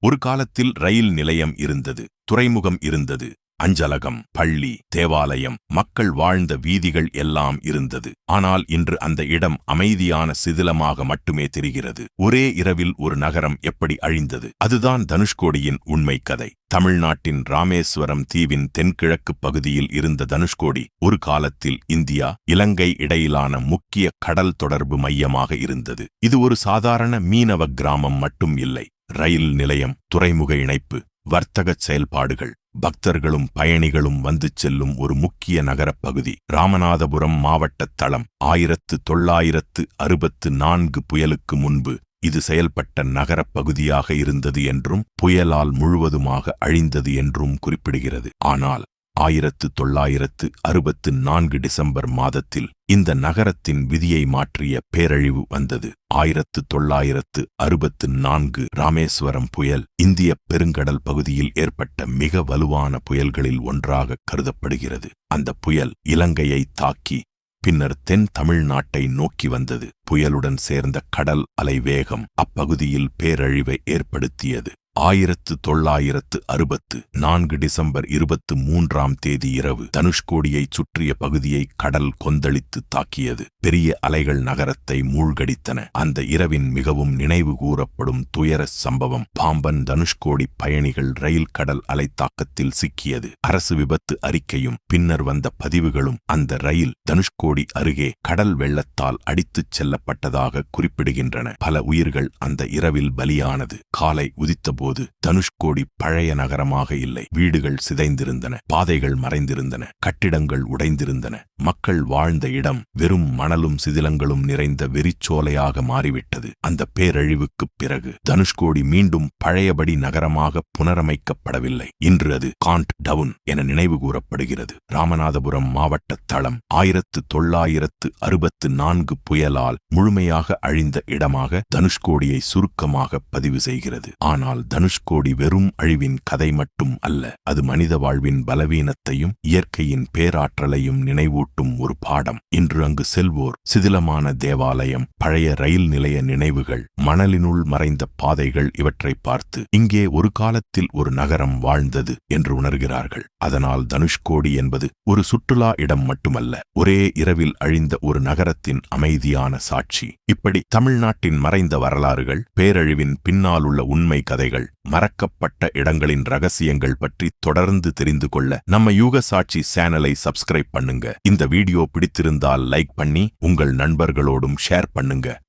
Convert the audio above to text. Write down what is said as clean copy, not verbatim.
ஒரு காலத்தில் ரயில் நிலையம் இருந்தது, துறைமுகம் இருந்தது, அஞ்சலகம், பள்ளி, தேவாலயம், மக்கள் வாழ்ந்த வீதிகள் எல்லாம் இருந்தது. ஆனால் இன்று அந்த இடம் அமைதியான சிதிலமாக மட்டுமே தெரிகிறது. ஒரே இரவில் ஒரு நகரம் எப்படி அழிந்தது? அதுதான் தனுஷ்கோடியின் உண்மை கதை. தமிழ்நாட்டின் ராமேஸ்வரம் தீவின் தென்கிழக்கு பகுதியில் இருந்த தனுஷ்கோடி ஒரு காலத்தில் இந்தியா, இலங்கை இடையிலான முக்கிய கடல் தொடர்பு மையமாக இருந்தது. இது ஒரு சாதாரண மீனவ கிராமம் மட்டும் இல்லை. ரயில் நிலையம், துறைமுக இணைப்பு, வர்த்தக செயல்பாடுகள், பக்தர்களும் பயணிகளும் வந்து செல்லும் ஒரு முக்கிய நகரப் பகுதி. ராமநாதபுரம் மாவட்ட தளம். 1964 புயலுக்கு முன்பு இது செயல்பட்ட நகரப் பகுதியாக இருந்தது என்றும் புயலால் முழுவதுமாக அழிந்தது என்றும் குறிப்பிடுகிறது. ஆனால் 1964 டிசம்பர் மாதத்தில் இந்த நகரத்தின் விதியை மாற்றிய பேரழிவு வந்தது. 1964 ராமேஸ்வரம் புயல் இந்திய பெருங்கடல் பகுதியில் ஏற்பட்ட மிக வலுவான புயல்களில் ஒன்றாக கருதப்படுகிறது. அந்த புயல் இலங்கையை தாக்கி பின்னர் தென் தமிழ்நாட்டை நோக்கி வந்தது. புயலுடன் சேர்ந்த கடல் அலை வேகம் அப்பகுதியில் பேரழிவை ஏற்படுத்தியது. 1964 டிசம்பர் 23 இரவு தனுஷ்கோடியைச் சுற்றிய பகுதியை கடல் கொந்தளித்து தாக்கியது. பெரிய அலைகள் நகரத்தை மூழ்கடித்தன. அந்த இரவின் மிகவும் நினைவு கூறப்படும் துயர சம்பவம் பாம்பன் தனுஷ்கோடி பயணிகள் ரயில் கடல் அலை தாக்கத்தில் சிக்கியது. அரசு விபத்து அறிக்கையும் பின்னர் வந்த பதிவுகளும் அந்த ரயில் தனுஷ்கோடி அருகே கடல் வெள்ளத்தால் அடித்துச் செல்லப்பட்டதாக குறிப்பிடுகின்றன. பல உயிர்கள் அந்த இரவில் பலியானது. காலை உதித்தபோது தனுஷ்கோடி பழைய நகரமாக இல்லை. வீடுகள் சிதைந்திருந்தன, பாதைகள் மறைந்திருந்தன, கட்டிடங்கள் உடைந்திருந்தன. மக்கள் வாழ்ந்த இடம் வெறும் மணலும் சிதிலங்களும் நிறைந்த வெறிச்சோலையாக மாறிவிட்டது. அந்த பேரழிவுக்குப் பிறகு தனுஷ்கோடி மீண்டும் பழையபடி நகரமாக புனரமைக்கப்படவில்லை. இன்று அது காண்ட் டவுன் என நினைவு கூறப்படுகிறது. ராமநாதபுரம் மாவட்ட தளம் 1964 புயலால் முழுமையாக அழிந்த இடமாக தனுஷ்கோடியை சுருக்கமாக பதிவு செய்கிறது. ஆனால் தனுஷ்கோடி வெறும் அழிவின் கதை மட்டும் அல்ல. அது மனித வாழ்வின் பலவீனத்தையும் இயற்கையின் பேராற்றலையும் நினைவூட்டும் ஒரு பாடம். இன்று அங்கு செல்வோர் சிதிலமான தேவாலயம், பழைய ரயில் நிலைய நினைவுகள், மணலினுள் மறைந்த பாதைகள் இவற்றை பார்த்து இங்கே ஒரு காலத்தில் ஒரு நகரம் வாழ்ந்தது என்று உணர்கிறார்கள். அதனால் தனுஷ்கோடி என்பது ஒரு சுற்றுலா இடம் மட்டுமல்ல, ஒரே இரவில் அழிந்த ஒரு நகரத்தின் அமைதியான சாட்சி. இப்படி தமிழ்நாட்டின் மறைந்த வரலாறுகள், பேரழிவின் பின்னாலுள்ள உண்மை கதைகள், மறக்கப்பட்ட இடங்களின் ரகசியங்கள் பற்றி தொடர்ந்து தெரிந்து கொள்ள நம்ம யூக சாட்சி சேனலை சப்ஸ்கிரைப் பண்ணுங்க. இந்த வீடியோ பிடித்திருந்தால் லைக் பண்ணி உங்கள் நண்பர்களோடும் ஷேர் பண்ணுங்க.